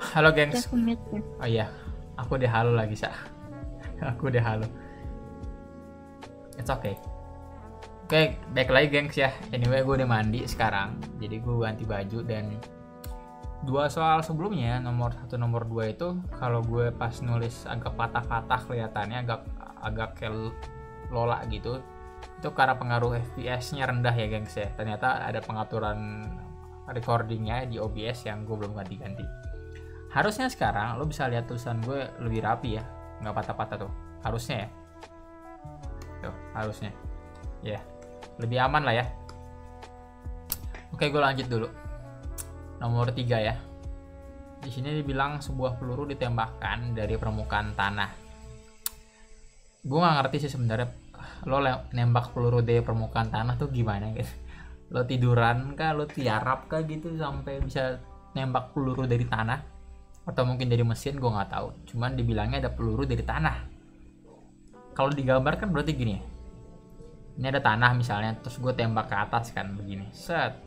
Halo gengs. Aku mute ya. Oh iya, aku udah halo lagi, Sa. Aku udah halo. It's okay. Oke, baik lagi gengs ya. Anyway, gue udah mandi sekarang. Jadi gue ganti baju dan dua soal sebelumnya, nomor 1 nomor 2 itu kalau gue pas nulis agak patah-patah kelihatannya agak kayak lola gitu. Itu karena pengaruh FPS-nya rendah ya gengs ya. Ternyata ada pengaturan recordingnya di OBS yang gue belum ganti-ganti. Harusnya sekarang lo bisa lihat tulisan gue lebih rapi ya, nggak patah-patah tuh. Harusnya ya. Tuh, harusnya. Ya, lebih aman lah ya. Oke, gue lanjut dulu. Nomor 3 ya. Di sini dibilang sebuah peluru ditembakkan dari permukaan tanah. Gue nggak ngerti sih sebenarnya lo nembak peluru dari permukaan tanah tuh gimana gitu. Lo tiduran kah, lo tiarap kah gitu sampai bisa nembak peluru dari tanah, atau mungkin dari mesin, gue nggak tahu. Cuman dibilangnya ada peluru dari tanah. Kalau digambarkan berarti gini ya, ini ada tanah misalnya, terus gue tembak ke atas kan begini, set.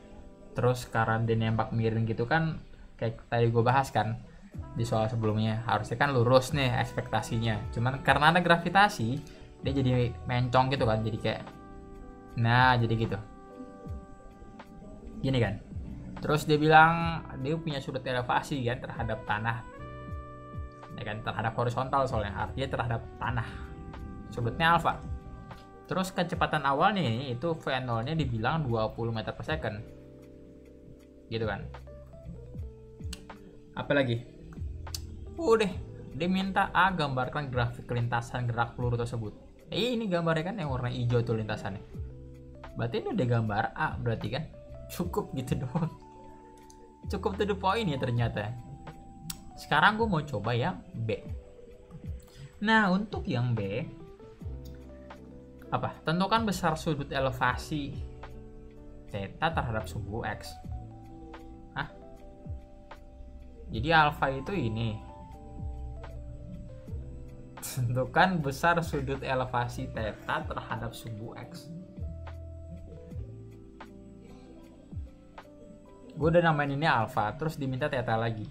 Terus karena dia nembak miring gitu kan, kayak tadi gue bahas kan di soal sebelumnya, harusnya kan lurus nih ekspektasinya. Cuman karena ada gravitasi, dia jadi mencong gitu kan, jadi kayak, nah jadi gitu gini kan. Terus dia bilang dia punya sudut elevasi kan terhadap tanah, ya kan, terhadap horizontal soalnya, artinya terhadap tanah, sudutnya alfa. Terus kecepatan awalnya ini itu V0 nya dibilang 20 meter per second gitu kan. Apalagi udah dia minta A gambarkan grafik lintasan gerak peluru tersebut. Ini gambarnya kan yang warna hijau tuh lintasannya, berarti ini udah gambar A berarti kan. Cukup gitu doang, cukup to the point ya ternyata. Sekarang gue mau coba yang B. Nah, untuk yang B, apa? Tentukan besar sudut elevasi theta terhadap sumbu X. Hah? Jadi alfa itu ini. Tentukan besar sudut elevasi theta terhadap sumbu X. Gue udah namain ini alfa, terus diminta theta lagi.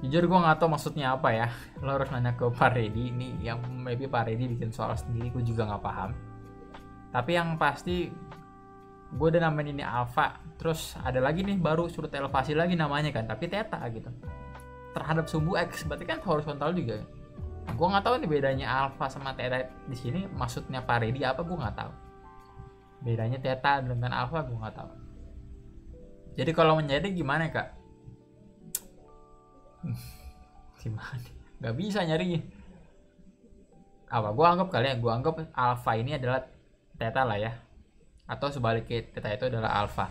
Jujur gue nggak tahu maksudnya apa ya. Lo harus nanya ke Pak Redi. Ini yang maybe Pak Redi bikin soal sendiri, gue juga nggak paham. Tapi yang pasti gue udah namain ini alfa, terus ada lagi nih baru sudut elevasi lagi namanya kan, tapi theta gitu terhadap sumbu X, berarti kan horizontal juga. Gue nggak tahu nih bedanya alfa sama theta di sini. Maksudnya Pak Redi apa, gue nggak tahu. Bedanya theta dengan alfa gue nggak tahu. Jadi kalau menjadi gimana kak? Gimana? Gak bisa nyarinya. Apa? Gue anggap kali ya, gue anggap alfa ini adalah theta lah ya. Atau sebaliknya theta itu adalah alfa.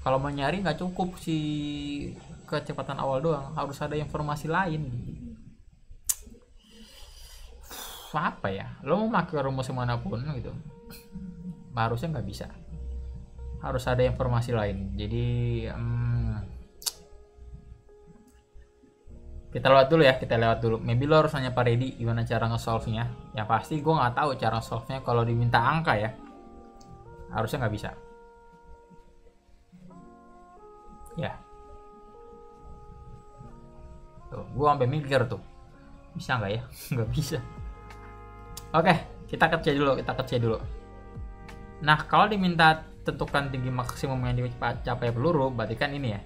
Kalau mau nyari nggak cukup si kecepatan awal doang, harus ada informasi lain. Apa ya? Lo mau pakai rumus manapun gitu, harusnya nggak bisa. Harus ada informasi lain. Jadi kita lewat dulu ya, kita lewat dulu. Maybe lo harus nanya Pak Redi gimana cara nge-solve-nya. Yang pasti gue nggak tahu cara solve-nya kalau diminta angka ya. Harusnya nggak bisa. Ya. Tuh, gue sampai mikir tuh. Bisa nggak ya? Nggak bisa. Oke, kita kerja dulu. Nah, kalau diminta tentukan tinggi maksimum yang dicapai peluru, berarti kan ini ya.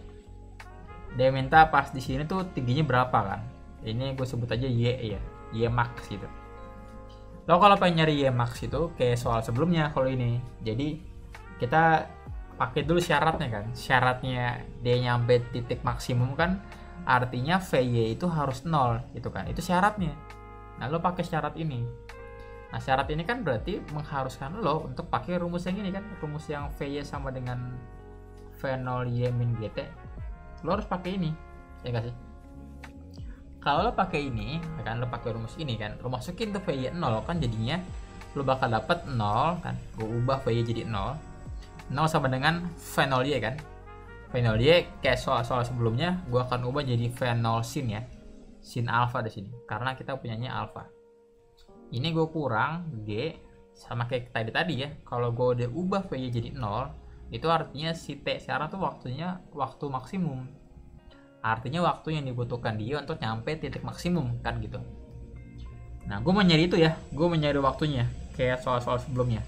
Dia minta pas di sini tuh tingginya berapa kan? Ini gue sebut aja Y ya, Y max gitu. Lo kalau pengen nyari Y max itu kayak soal sebelumnya kalau ini. Jadi kita pakai dulu syaratnya kan. Syaratnya dia nyampe titik maksimum kan, artinya VY itu harus 0 gitu kan. Itu syaratnya. Nah, lo pakai syarat ini. Nah, syarat ini kan berarti mengharuskan lo untuk pakai rumus yang ini kan, rumus yang VY sama dengan V0Y min GT. Lo harus pakai ini, ya nggak sih? Kalau lo pakai ini, kan lo pakai rumus ini kan, lo masukin tuh VY 0 kan, jadinya lo bakal dapet 0 kan. Gue ubah VY jadi 0. 0 sama dengan V0Y kan. V0Y kayak soal-soal sebelumnya, gue akan ubah jadi V0 sin ya. Sin alfa di sini, karena kita punyanya alfa. Ini gue kurang G sama kayak tadi ya. Kalau gue udah ubah VY jadi 0, itu artinya si T sekarang tuh waktunya waktu maksimum. Artinya waktu yang dibutuhkan dia untuk nyampe titik maksimum kan gitu. Nah, gue mau nyari itu ya, gue mau nyari waktunya kayak soal-soal sebelumnya.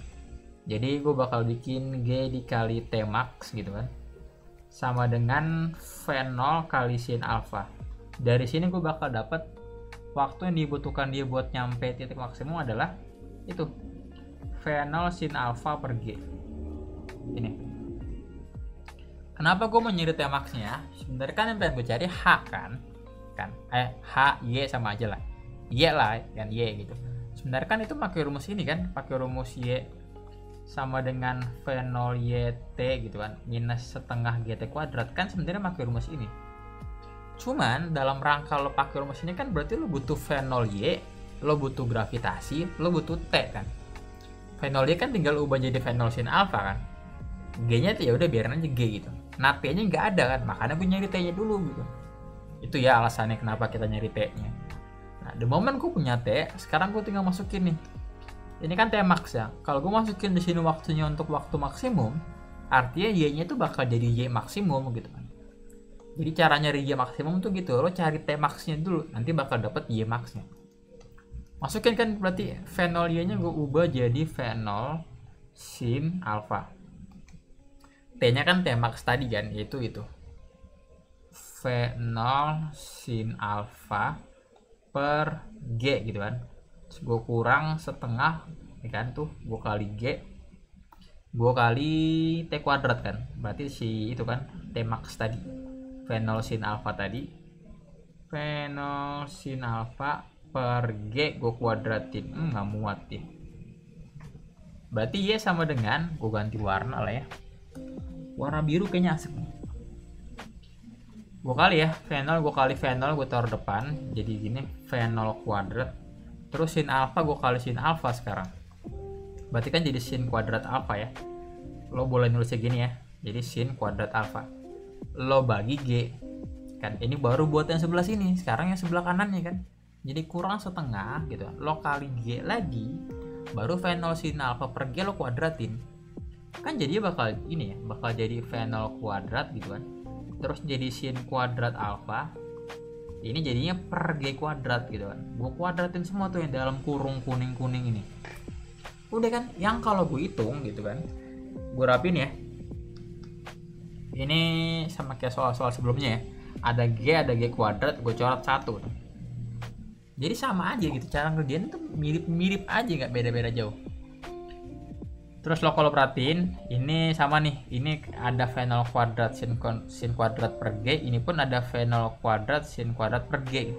Jadi gue bakal bikin G dikali T max gitu kan, sama dengan V0 kali sin alpha. Dari sini gue bakal dapat waktu yang dibutuhkan dia buat nyampe titik maksimum adalah itu V0 sin alpha per G. Ini. Kenapa gue mau nyari T max-nya? Sebenarnya kan yang pengen gue cari H kan? H, Y sama aja lah. Y lah, kan Y gitu. Sebenarnya kan itu pakai rumus ini kan, pakai rumus Y sama dengan V0 YT gitu kan, minus setengah GT kuadrat, kan sebenarnya pakai rumus ini. Cuman dalam rangka lo pakai rumus ini kan berarti lo butuh V0 Y, lo butuh gravitasi, lo butuh T kan. V0 Y kan tinggal ubah jadi V0 sin alpha kan. G-nya tuh ya udah biarin aja G gitu. Nah, T-nya nggak ada kan, makanya gue nyari T-nya dulu gitu. Itu ya alasannya kenapa kita nyari T-nya. Nah, the moment gue punya T, sekarang gue tinggal masukin nih. Ini kan T max ya. Kalau gue masukin di sini waktunya untuk waktu maksimum, artinya Y-nya itu bakal jadi Y maksimum gitu kan. Jadi cara nyari Y maksimum tuh gitu, lo cari T max-nya dulu, nanti bakal dapet Y max-nya. Masukin kan berarti V0 Y-nya gue ubah jadi V0 sin alpha. T-nya kan T max tadi kan, yaitu itu. V0 sin alpha per G gitu kan. Terus gue kurang setengah ya kan, tuh gue kali G, gue kali T kuadrat kan, berarti si itu kan T max tadi, V0 sin alpha tadi, V0 sin alpha per G gue kuadratin, nggak muat ya. Berarti Y sama dengan, gue ganti warna lah ya, warna biru kayaknya asik nih. Gue kali ya V0, gue kali V0 gue taruh depan, jadi gini V0 kuadrat, terus sin alpha gue kali sin alpha sekarang, berarti kan jadi sin kuadrat alpha ya. Lo boleh nulisnya gini ya, jadi sin kuadrat alpha, lo bagi G kan, ini baru buat yang sebelah sini, sekarang yang sebelah kanannya kan, jadi kurang setengah gitu, lo kali G lagi, baru V0 sin alpha per G lo kuadratin, kan jadinya bakal ini ya, bakal jadi V0 kuadrat gitu kan, terus jadi sin kuadrat alpha, ini jadinya per G kuadrat gitu kan. Gue kuadratin semua tuh yang dalam kurung kuning-kuning ini. Udah kan, yang kalau gue hitung gitu kan, gue rapin ya. Ini sama kayak soal-soal sebelumnya ya. Ada G kuadrat, gue coret 1. Jadi sama aja gitu, cara ngerjain tuh mirip-mirip aja, nggak beda-beda jauh. Terus lo kalau perhatiin, ini sama nih, ini ada V0 kuadrat sin kuadrat per G, ini pun ada V0 kuadrat sin kuadrat per G.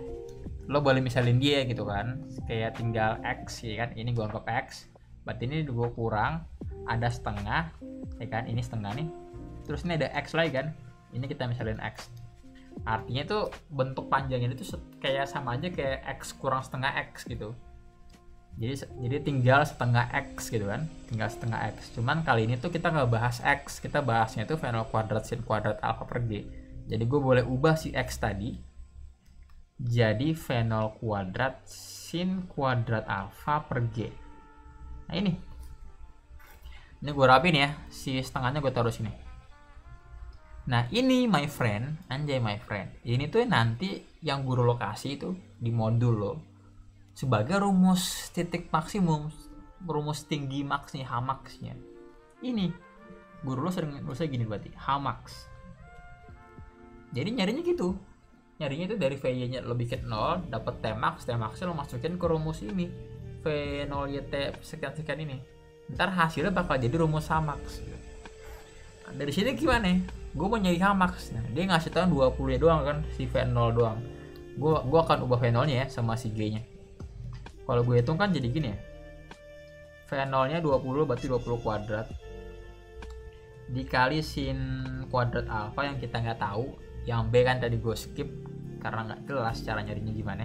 Lo boleh misalin dia gitu kan, kayak tinggal X ya kan, ini gue anggap X, berarti ini gue kurang, ada setengah, ya kan, ini setengah nih, terus ini ada X lagi kan, ini kita misalin X. Artinya tuh bentuk panjangnya itu kayak sama aja kayak X kurang setengah X gitu. Jadi tinggal setengah X gitu kan, tinggal setengah X. Cuman kali ini tuh kita nggak bahas X, kita bahasnya tuh V0 kuadrat sin kuadrat alpha per G. Jadi gue boleh ubah si X tadi jadi V0 kuadrat sin kuadrat alpha per G. Nah ini gue rapin ya, si setengahnya gue taruh sini. Nah ini my friend, anjay my friend, ini tuh nanti yang guru lo kasih itu di modul lo sebagai rumus titik maksimum, rumus tinggi maxnya, H maxnya. Ini guru lo sering nulisnya gini berarti H max. Jadi nyarinya gitu, nyarinya itu dari VY nya lo bikin 0, dapat T maxnya lo masukin ke rumus ini V0 YT sekian-sekian ini. Ntar hasilnya bakal jadi rumus H max. Nah, dari sini gimana? Gue mau nyari H max. Nah, dia ngasih tau 20 nya doang kan, si V0 doang. Gue akan ubah V0 nya ya sama si G nya. Kalau gue hitung kan jadi gini ya, V0 nya 20 berarti 20 kuadrat dikali sin kuadrat alpha yang kita nggak tahu, yang B kan tadi gue skip karena nggak jelas cara nyarinya gimana,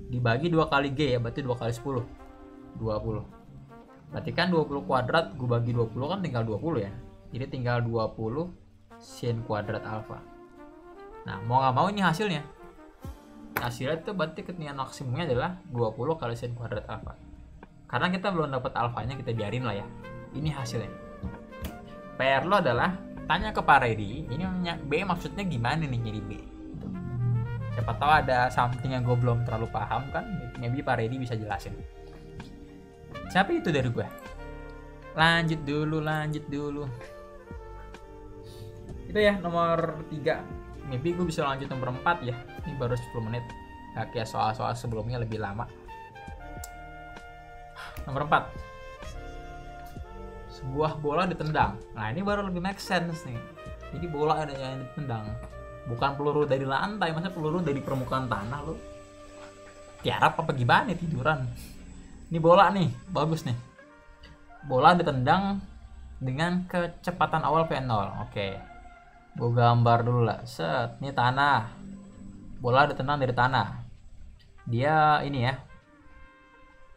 dibagi 2 kali G ya, berarti 2 kali 10 20, berarti kan 20 kuadrat gue bagi 20 kan tinggal 20 ya, jadi tinggal 20 sin kuadrat alpha. Nah mau nggak mau ini hasilnya itu berarti ketinggian maksimumnya adalah 20 kali sin kuadrat alpha. Karena kita belum dapat alfanya, kita biarin lah ya. Ini hasilnya. PR lo adalah tanya ke Pak Reddy, ini B maksudnya gimana nih nyari B? Siapa tahu ada something yang gue belum terlalu paham kan, maybe Pak Reddy bisa jelasin. Siapa itu dari gue? Lanjut dulu. Itu ya nomor 3. Maybe gue bisa lanjut nomor 4 ya. Ini baru 10 menit. Gak kayak soal-soal sebelumnya lebih lama. Nomor 4. Sebuah bola ditendang. Nah ini baru lebih make sense nih. Jadi bola ada yang ditendang. Bukan peluru dari lantai, masa peluru dari permukaan tanah lo. Tiarap apa gimana tiduran. Ini bola nih, bagus nih. Bola ditendang dengan kecepatan awal V0. Oke. Gue gambar dulu lah. Set, ini tanah. Bola ditendang dari tanah. Dia ini ya.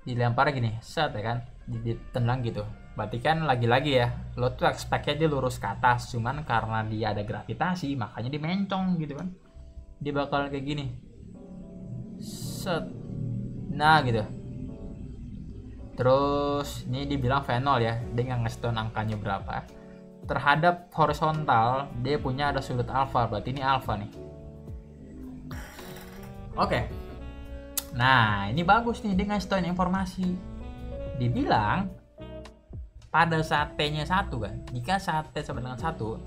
Dilempar gini, set ya kan. Ditendang gitu. Berarti kan lagi-lagi ya, lo tuh expect-nya dia lurus ke atas, cuman karena dia ada gravitasi, makanya dia mencong gitu kan. Dia bakal kayak gini. Set. Nah gitu. Terus ini dibilang V0 ya, dia nggak ngasih tau angkanya berapa. Terhadap horizontal, dia punya ada sudut alfa, berarti ini alfa nih. Oke. Nah, ini bagus nih, dia ngasih tau informasi. Dibilang pada saat T-nya 1 kan, jika saat T sama dengan 1,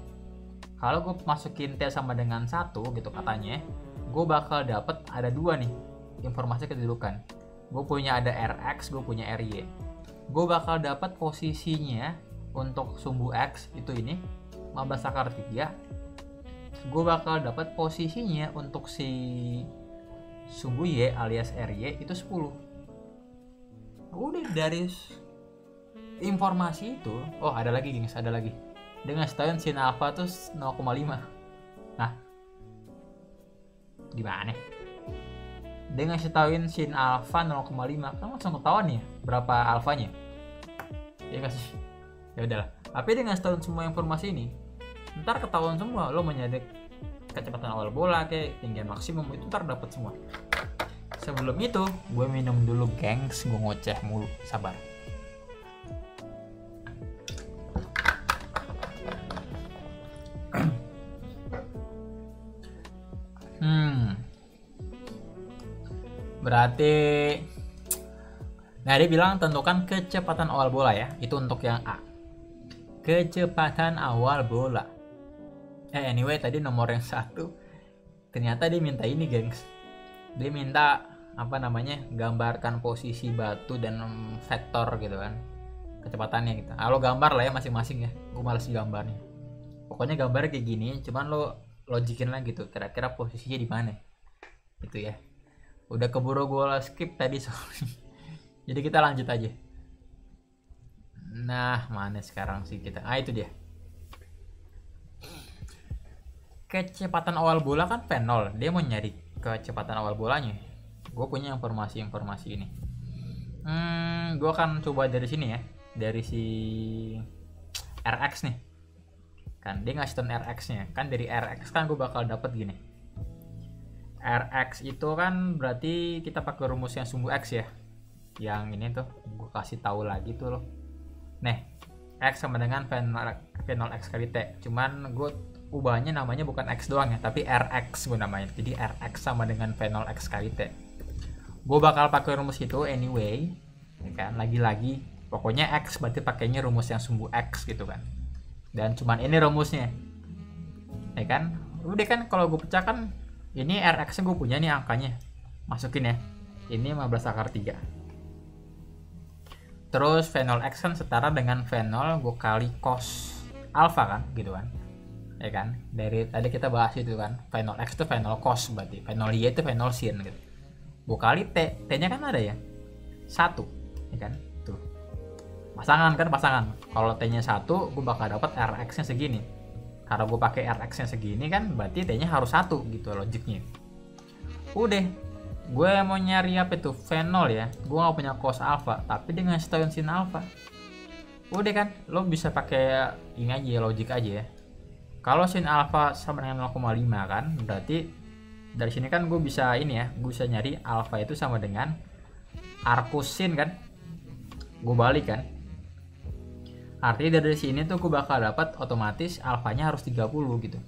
kalau gue masukin T sama dengan 1 gitu katanya, gue bakal dapet ada 2 nih informasi kedudukan. Gue punya ada Rx, gue punya Ry. Gue bakal dapat posisinya untuk sumbu X itu ini 15/3. Gue bakal dapat posisinya untuk si sumbu Y alias Ry itu 10. Udah dari informasi itu, oh ada lagi gengs, ada lagi. Dengan setahun sin alpha tuh 0,5. Nah, gimana? Dengan setahun sin alpha 0,5 kan langsung ketahuan ya berapa alfanya. Ya kasih. Ya udahlah. Tapi dengan setahun semua informasi ini, ntar ketahuan semua lo menyadek kecepatan awal bola kayak tinggian maksimum itu ntar dapat semua. Sebelum itu, gue minum dulu gengs, gue ngoceh mulu, sabar. Berarti nah dia bilang tentukan kecepatan awal bola ya. Itu untuk yang A. Kecepatan awal bola. Anyway tadi nomor yang 1 ternyata dia minta ini gengs. Dia minta apa namanya, gambarkan posisi batu dan vektor gitu kan, kecepatannya gitu. Lo gambar lah ya masing-masing ya. Gue males gambarnya. Pokoknya gambarnya kayak gini, cuman lo logikin lah gitu. Kira-kira posisinya di mana? Gitu ya. Udah keburu gue skip tadi soalnya. Jadi kita lanjut aja. Nah, mana sekarang sih kita? Itu dia. Kecepatan awal bola kan V0. Dia mau nyari kecepatan awal bolanya. Gue punya informasi ini. Gue akan coba dari sini ya. Dari si Rx nih. Kan dia ngasih tau Rx-nya. Kan dari Rx kan gue bakal dapet gini. Rx itu kan berarti kita pakai rumus yang sumbu X ya. Yang ini tuh gue kasih tahu lagi tuh loh. Nih, X sama dengan V0 X kali T. Cuman gue ubahnya namanya bukan X doang ya, tapi Rx gue namanya. Jadi Rx sama dengan V0 X kali T. Gue bakal pakai rumus itu anyway, ya kan? Lagi-lagi pokoknya X berarti pakainya rumus yang sumbu X gitu kan. Dan cuman ini rumusnya. Ya kan? Udah kan kalau gue pecahkan ini Rx-nya gue punya nih angkanya. Masukin ya. Ini 15/3. Terus V0x kan setara dengan V0 gue kali cos alpha kan, gitu kan. Ya kan? Dari tadi kita bahas itu kan. V0x itu V0 cos berarti. V0y itu V0 sin gitu. Gue kali T. T-nya kan ada ya. 1. Ya kan? Tuh. Pasangan kan, pasangan. Kalau T-nya 1, gue bakal dapat Rx-nya segini. Karena gue pakai Rx-nya segini kan, berarti T-nya harus 1 gitu logiknya. Udah, gue mau nyari apa itu V0 ya. Gue gak punya cos alpha, tapi dengan setahun sin alpha. Udah kan, lo bisa pakai ini aja, logik aja ya. Kalau sin alpha sama dengan 0,5 kan, berarti dari sini kan gue bisa ini ya, gue bisa nyari alpha itu sama dengan arcus sin kan. Gue balik kan. Artinya dari sini tuh gue bakal dapat otomatis alfanya harus 30 gitu.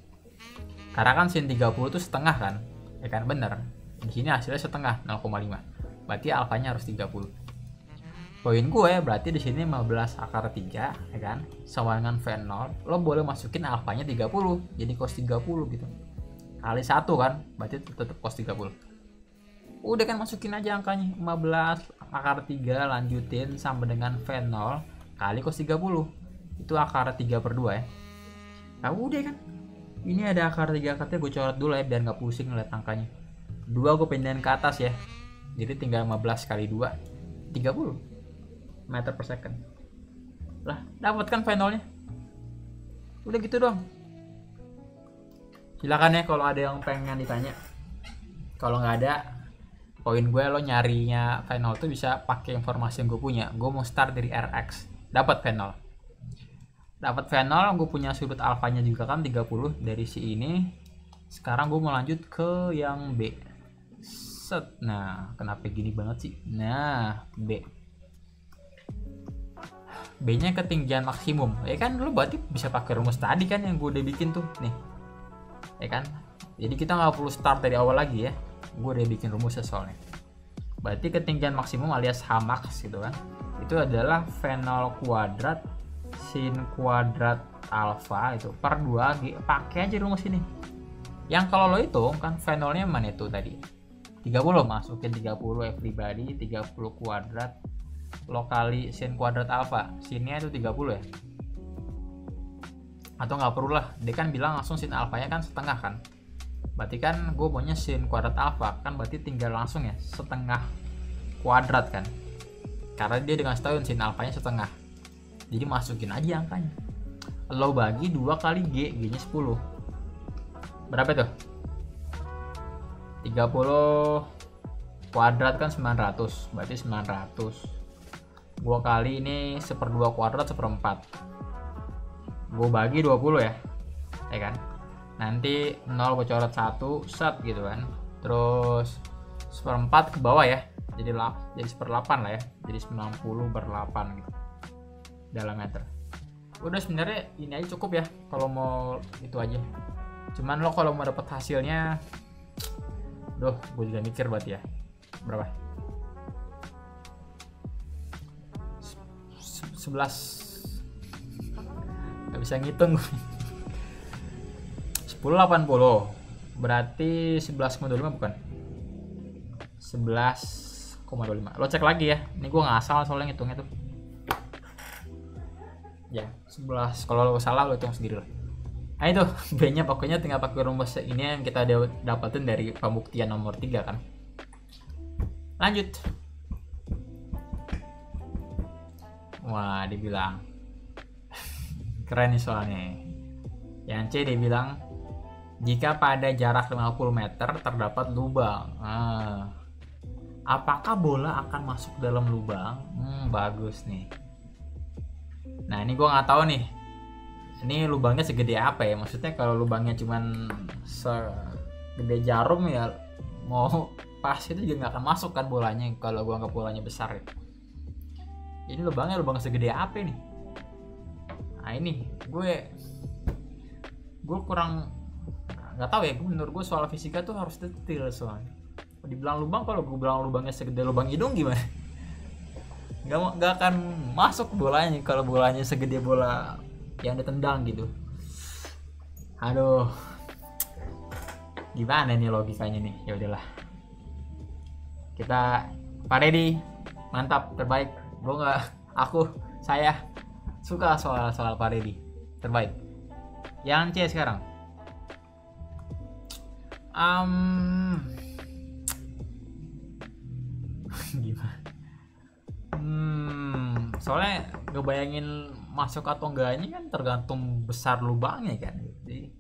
Karena kan sin 30 itu setengah kan. ya kan, bener. Di sini hasilnya setengah 0,5, berarti alfanya harus 30. Poin gue berarti di sini 15 akar 3 ya kan, sama dengan V0, lo boleh masukin alfanya 30, jadi cos 30 gitu. Kali 1 kan, berarti tetap cos 30. Udah kan, masukin aja angkanya 15 akar 3 lanjutin sama dengan V0 kali cos 30. Itu akar 3/2 ya. Nah udah kan. Ini ada akar 3 akarnya, gue coret dulu ya biar nggak pusing ngeliat angkanya. 2 gue pindahin ke atas ya. Jadi tinggal 15 kali 2 30 meter per second. Lah, dapat kan V0-nya. Udah gitu doang. Silakan ya kalau ada yang pengen ditanya. Kalau nggak ada, poin gue lo nyarinya V0 tuh bisa pakai informasi yang gue punya. Gue mau start dari RX, dapat V0. Dapat V0, gue punya sudut alfanya juga kan 30 dari si ini. Sekarang gue mau lanjut ke yang B. Set. Nah, kenapa gini banget sih? Nah, B. B-nya ketinggian maksimum. Ya kan, lu berarti bisa pakai rumus tadi kan yang gue udah bikin tuh. Nih. Ya kan? Jadi kita nggak perlu start dari awal lagi ya. Gue udah bikin rumusnya soalnya. Berarti ketinggian maksimum alias Hmax gitu kan. Itu adalah V0 kuadrat sin kuadrat alfa itu per 2G. Pakai aja rumus ini. Yang kalau lo hitung kan V0-nya mana itu tadi? 30, masukin 30 everybody, 30 kuadrat lo kali sin kuadrat alfa. Sinnya itu 30 ya. Atau nggak perlu lah, dia kan bilang langsung sin alfanya kan setengah kan. Berarti kan gue maunya sin kuadrat alfa, kan berarti tinggal langsung ya setengah kuadrat kan. Karena dia dengan setahun sin alfanya setengah. Jadi masukin aja angkanya. Lo bagi 2 kali G, G-nya 10. Berapa tuh? 30 kuadrat kan 900, berarti 900. Gua kali ini 1/2 kuadrat 1/4. Gue bagi 20 ya. Ya kan? Nanti 0 gue coret 1, set gitu kan. Terus 1/4 ke bawah ya. Jadi 1/8 lah ya. Jadi 90/8 gitu. Dalam meter. Udah sebenarnya ini aja cukup ya kalau mau itu aja. Cuman lo kalau mau dapet hasilnya, gue juga mikir berarti ya. Berapa? 11. Gak bisa ngitung. 1080 berarti 11,25 bukan? 11,25. Lo cek lagi ya. Ini gue ngasal soalnya ngitungnya tuh. Ya 11, kalau lo salah lo hitung sendiri lah. Nah itu B-nya pokoknya tinggal pakai rumus ini yang kita dapatin dari pembuktian nomor 3 kan. Lanjut. Wah, dibilang keren nih soalnya. Yang C dia bilang jika pada jarak 50 meter terdapat lubang, apakah bola akan masuk dalam lubang? Bagus nih. Nah ini gue nggak tahu nih, ini lubangnya segede apa ya. Maksudnya kalau lubangnya cuman segede jarum ya, mau pas itu juga nggak akan masuk kan bolanya. Kalau gue anggap bolanya besar ya. Ini lubangnya lubang segede apa nih? Nah ini gue kurang nggak tahu ya. Menurut gue soal fisika tuh harus detail soalnya. Dibilang lubang, kalau gue bilang lubangnya segede lubang hidung gimana? Nggak akan masuk bolanya kalau bolanya segede bola yang ditendang gitu. Aduh, gimana nih logikanya nih? Ya udahlah, kita Pak Deddy mantap, terbaik. Saya suka soal Pak Deddy, terbaik. Yang C sekarang. Gimana? Soalnya ngebayangin masuk atau enggaknya kan tergantung besar lubangnya kan. Jadi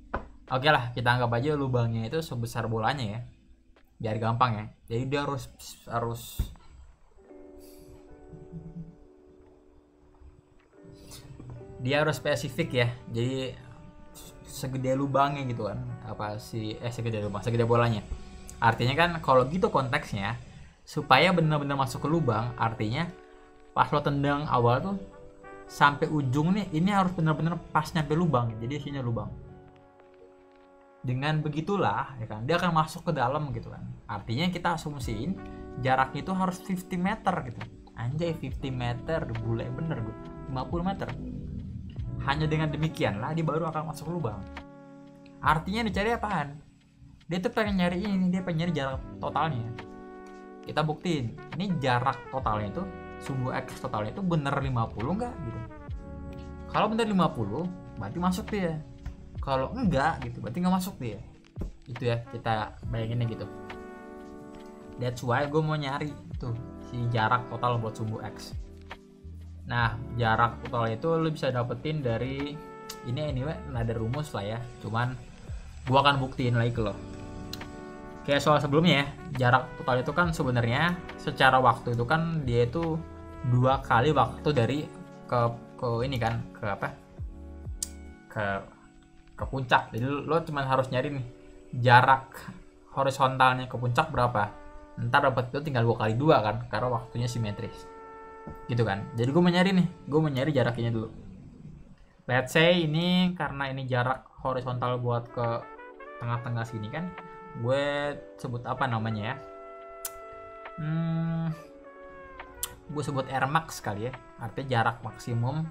oke lah, kita anggap aja lubangnya itu sebesar bolanya ya, biar gampang ya. Jadi dia harus spesifik ya. Jadi segede lubangnya gitu kan. Segede bolanya. Artinya kan kalau gitu konteksnya, supaya benar-benar masuk ke lubang, artinya pas lo tendang awal tuh sampai ujung nih, ini harus benar-benar pas nyampe lubang. Jadi isinya lubang. Dengan begitulah ya kan, dia akan masuk ke dalam gitu kan. Artinya kita asumsiin jaraknya itu harus 50 meter gitu. Anjay, 50 meter, bule bener gue, 50 meter. Hanya dengan demikianlah dia baru akan masuk lubang. Artinya dicari apaan? Dia tuh pengen nyari ini, dia pengen nyari jarak totalnya. Kita buktiin, ini jarak totalnya itu, sumbu X totalnya itu bener 50 enggak gitu. Kalau bener 50, berarti masuk dia. Kalau enggak gitu, berarti nggak masuk dia. Itu ya, kita bayanginnya gitu. That's why gue mau nyari tuh si jarak total buat sumbu X. Nah, jarak total itu lo bisa dapetin dari ini anyway, ada rumus lah ya. Cuman gue akan buktiin lagi ke lo. Kayak soal sebelumnya ya, jarak total itu kan sebenarnya secara waktu itu kan dia itu 2 kali waktu dari ke ini kan, ke apa? Ke puncak. Jadi lo cuma harus nyari nih jarak horizontalnya ke puncak berapa. Ntar dapat itu tinggal 2 kali 2 kan, karena waktunya simetris gitu kan. Jadi gue mau nyari jaraknya dulu. Let's say ini karena ini jarak horizontal buat ke tengah-tengah sini kan, gue sebut apa namanya ya, gue sebut R max kali ya, artinya jarak maksimum.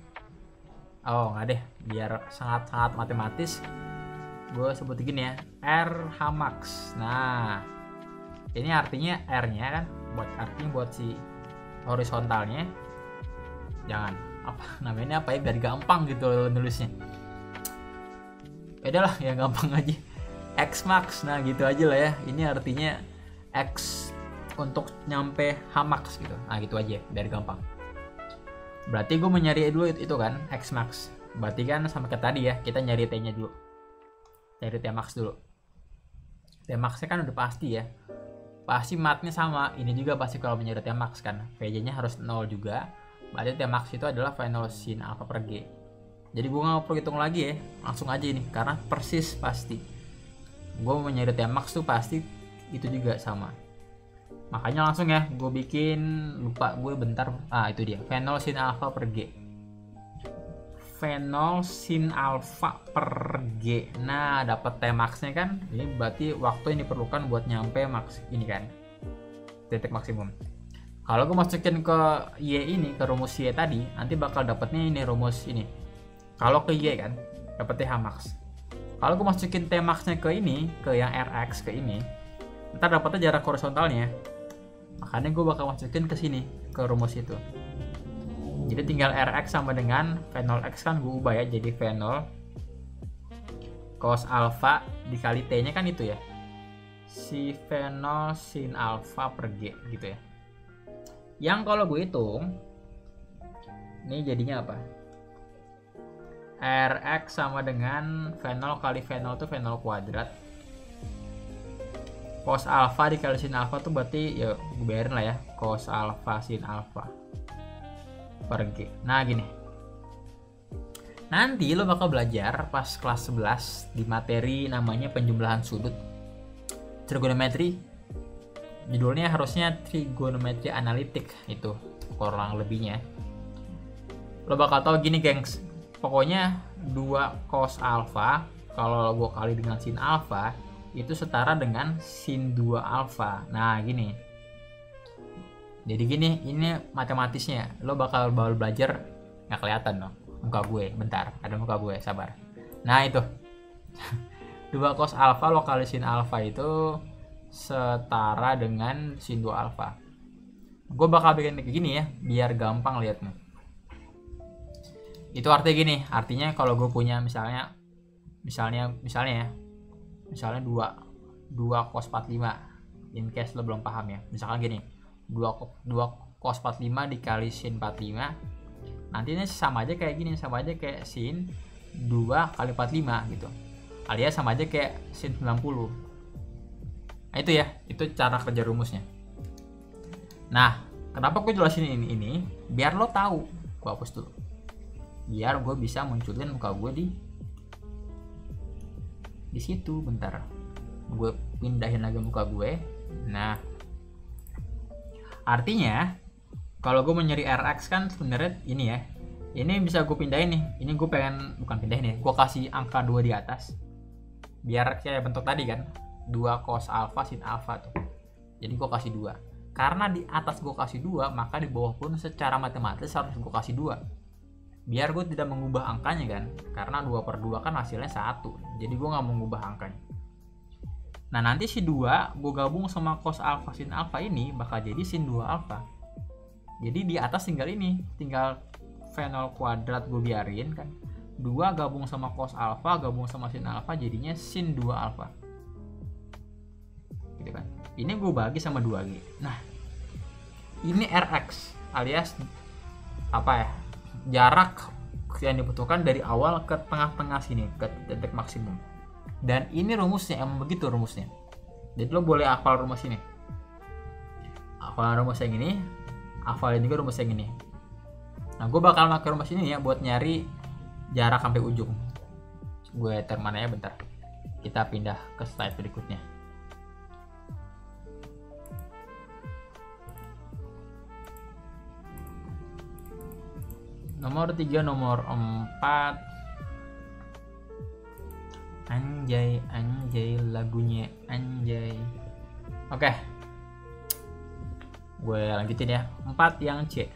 Oh nggak deh, biar sangat-sangat matematis gue sebut gini ya, R H max. Nah ini artinya R nya kan, buat si horizontalnya, jangan apa namanya apa ya, biar gampang gitu nulisnya. Beda lah ya, gampang aja, X max. Nah gitu aja lah ya, ini artinya X untuk nyampe H max gitu. Nah gitu aja biar gampang. Berarti gue mau nyari dulu itu kan X max. Berarti kan sama kayak tadi ya, kita nyari T nya dulu, nyari T max dulu. T max nya kan udah pasti ya, pasti matnya sama. Ini juga pasti kalau menyari T max kan, VJ nya harus 0 juga. Berarti T max itu adalah final sin alpha per G. Jadi gue gak perlu hitung lagi ya, langsung aja ini, karena persis pasti. Gue mau nyari T max tuh pasti itu juga sama. Makanya langsung ya, gue bikin, lupa gue bentar. Itu dia, final sin alpha per G. Final sin alpha per G. Nah dapat T max nya kan, ini berarti waktu yang diperlukan buat nyampe max ini kan, titik maksimum. Kalau gue masukin ke Y ini, ke rumus Y tadi, nanti bakal dapatnya ini rumus ini. Kalau ke Y kan, dapet H max. Kalau gue masukin T max nya ke ini, ke yang Rx ke ini, ntar dapetnya jarak horizontalnya. Makanya gue bakal masukin ke sini, ke rumus itu. Jadi tinggal Rx sama dengan V0 X kan gue ubah ya, jadi V0 cos alpha dikali T nya kan itu ya, si V0 sin alpha per G gitu ya. Yang kalau gue hitung, ini jadinya apa? Rx sama dengan V0 kali V0 itu V0 kuadrat. Cos alpha dikali sin alpha tuh berarti ya gue biarin lah ya, cos alpha sin alpha per G. Nah gini, nanti lo bakal belajar pas kelas 11 di materi namanya penjumlahan sudut, trigonometri. Judulnya harusnya trigonometri analitik, itu kurang lebihnya. Lo bakal tahu gini gengs, pokoknya 2 cos alpha kalau gue kali dengan sin alpha itu setara dengan sin 2 alpha. Nah gini, jadi gini, ini matematisnya. Lo bakal belajar, nggak kelihatan dong muka gue, bentar ada muka gue, sabar. Nah itu 2 cos alpha lo kali sin alpha itu setara dengan sin 2 alpha. Gue bakal bikin kayak gini ya, biar gampang liatnya. Itu artinya gini, artinya kalau gue punya misalnya 2 cos 45, in case lo belum paham ya. Misalkan gini, 2 cos 45 dikali sin 45, nantinya sama aja kayak gini, sama aja kayak sin 2 kali 45 gitu, alias sama aja kayak sin 90. Nah itu ya, itu cara kerja rumusnya. Nah kenapa gue jelasin ini biar lo tahu. Gue hapus dulu biar gue bisa munculin muka gue di situ. Bentar, gue pindahin lagi muka gue. Nah artinya kalau gue mau nyari Rx kan sebenarnya ini ya, ini bisa gue pindahin nih. Ini gue pengen, bukan pindahin ya, gue kasih angka 2 di atas. biar kayak bentuk tadi kan, 2 cos alfa sin alfa tuh. Jadi gue kasih 2. Karena di atas gue kasih 2, maka di bawah pun secara matematis harus gue kasih 2. Biar gue tidak mengubah angkanya kan, karena 2/2 kan hasilnya 1. Jadi gue nggak mengubah angkanya. Nah nanti si 2 gue gabung sama cos alfa sin alfa ini bakal jadi sin 2 alfa. Jadi di atas tinggal ini, tinggal V0 kuadrat gue biarin kan. 2 gabung sama cos alfa, gabung sama sin alfa, jadinya sin 2 alfa. Gitu kan. Ini gue bagi sama 2G. Nah, ini Rx alias apa ya? Jarak yang dibutuhkan dari awal ke tengah-tengah sini, ke titik maksimum. Dan ini rumusnya, emang begitu rumusnya. Jadi lo boleh hafal rumus ini. Hafal rumus yang ini, hafalin juga rumus yang ini. Nah, gue bakal pakai rumus ini ya buat nyari jarak sampai ujung. Gue termana ya bentar. Kita pindah ke slide berikutnya. Nomor 3, nomor 4. Anjay, anjay lagunya anjay. Oke. Gue lanjutin ya. 4 yang C.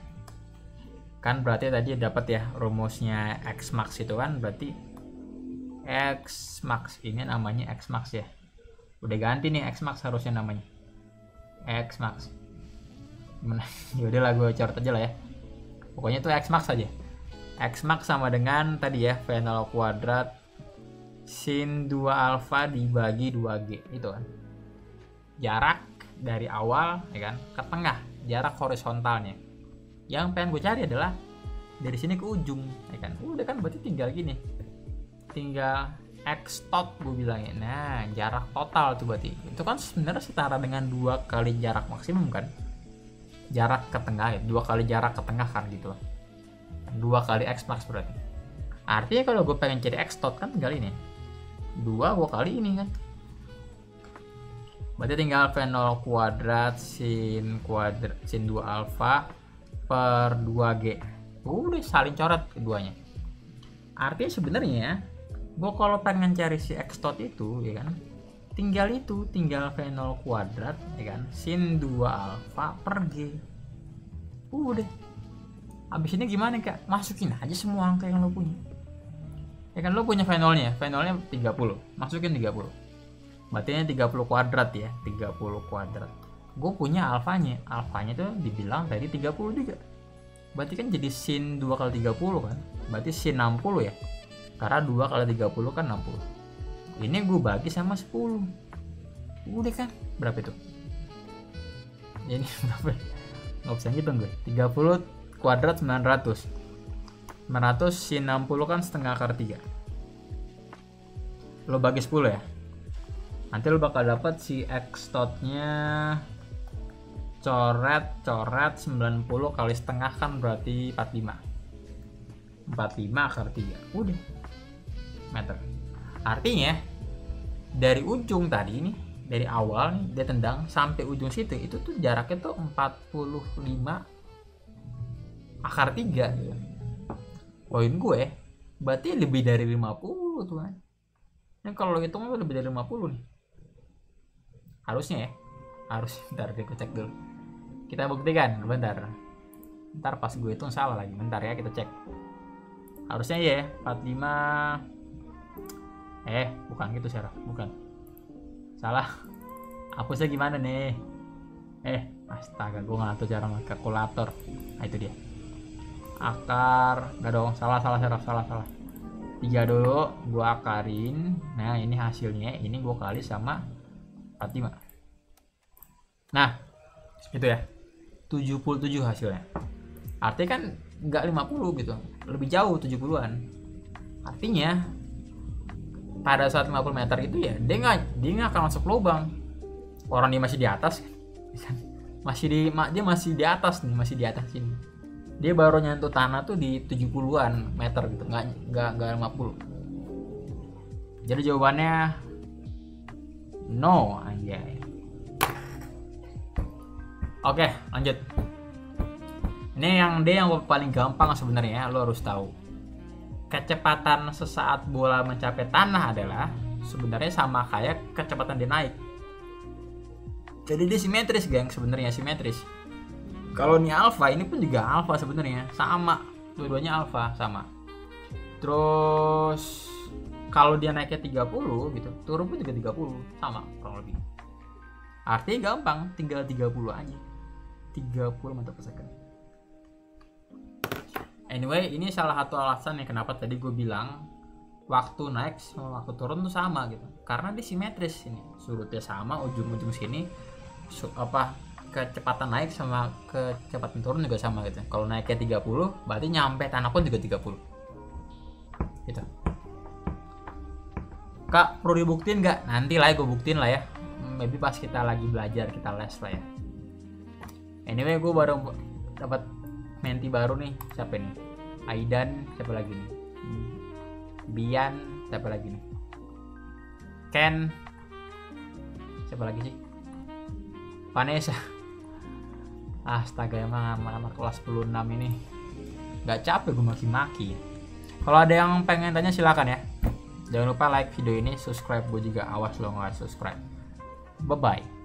Kan berarti tadi dapat ya rumusnya X max itu kan, berarti X max ini namanya X max ya. Udah ganti nih X max harusnya namanya. X max. Gimana? Yaudah lah gue coret aja lah ya. Pokoknya itu X max aja. X max sama dengan tadi ya V0 kuadrat sin 2 alfa dibagi 2G itu kan. Jarak dari awal ya kan ke tengah, jarak horizontalnya. Yang pengen gue cari adalah dari sini ke ujung ya kan. Udah kan berarti tinggal gini. Tinggal X tot gue bilangnya. Nah, jarak total tuh berarti. Itu kan sebenarnya setara dengan 2 kali jarak maksimum kan. Jarak ke tengah ya, 2 kali jarak ke tengah kan gitu. 2 kali X max berarti. Artinya kalau gue pengen cari X tot kan tinggal ini. 2 gue kali ini kan. Berarti tinggal V0 kuadrat sin 2 alfa per 2G. Udah saling coret keduanya. Artinya sebenarnya gue kalau pengen cari si X tot itu ya kan, tinggal V0 kuadrat ya kan sin 2 alfa per G. Udah. Habis ini gimana kak? Masukin aja semua angka yang lo punya. Ya kan lo punya V0-nya 30. Masukin 30. Berarti ini 30 kuadrat ya, 30 kuadrat. Gue punya alfanya. Alfanya tuh dibilang tadi 30 juga. Berarti kan jadi sin 2 kali 30 kan. Berarti sin 60 ya. Karena 2 kali 30 kan 60. Ini gue bagi sama 10. Udah kan? Berapa itu? Ini berapa? Nggak bisa ngitung gue. 30 kuadrat 900. 900 sin 60 kan setengah akar 3. Lo bagi 10 ya. Nanti lo bakal dapat si X tot-nya coret 90 kali setengah kan berarti 45. 45 akar 3. Udah. Meter. Artinya dari ujung tadi nih, dari awal nih dia tendang sampai ujung situ itu tuh jaraknya tuh 45 akar 3 gitu. Poin gue berarti lebih dari 50 tuh kan. Yang kalau lo hitung lebih dari 50 nih. Harusnya ya. Harus. Bentar gue cek dulu. Kita buktikan bentar. Ntar pas gue hitung salah lagi. Bentar ya kita cek. Harusnya ya 45. Bukan gitu Sarah. Bukan. Salah. Hapusnya gimana nih? Astaga gue nggak tahu cara pakai kalkulator. Nah itu dia. Akar nggak dong, salah 3 dulu gua akarin. Nah ini hasilnya, ini gua kali sama 45. Nah itu ya 77 hasilnya. Artinya kan nggak 50 gitu, lebih jauh 70-an. Artinya pada saat 50 meter itu ya dia nggak akan masuk lubang. Orang dia masih di atas kan. Dia masih di atas nih, masih di atas sini. Dia baru nyentuh tanah tuh di 70-an meter gitu, nggak 50. Jadi jawabannya no anjay. Oke, lanjut. Ini yang paling gampang sebenarnya, lo harus tahu. Kecepatan sesaat bola mencapai tanah adalah sebenarnya sama kayak kecepatan dia naik. Jadi dia simetris, geng, sebenarnya simetris. Kalau ini alpha, ini pun juga alpha sebenarnya, sama. Dua-duanya alpha sama. Terus kalau dia naiknya 30 gitu, turun pun juga 30, sama kurang lebih. Artinya gampang, tinggal 30 aja. 30 meter per second. Anyway, ini salah satu alasan ya kenapa tadi gue bilang waktu naik sama waktu turun tuh sama gitu. Karena dia simetris ini. Surutnya sama, ujung-ujung sini kecepatan naik sama kecepatan turun juga sama gitu. Kalau naiknya 30, berarti nyampe tanah pun juga 30. Gitu. Kak, perlu dibuktiin nggak? Nanti lah gue buktiin lah ya. Maybe pas kita lagi belajar, kita les lah ya. Anyway, gue baru dapat menti baru nih. Siapa nih? Aidan, siapa lagi nih? Bian, siapa lagi nih? Ken, siapa lagi sih? Vanessa. Astaga, emang anak kelas 10-6 ini nggak capek gue maki-maki. Kalau ada yang pengen tanya silakan ya. Jangan lupa like video ini, subscribe gue juga, awas lo nggak subscribe. Bye bye.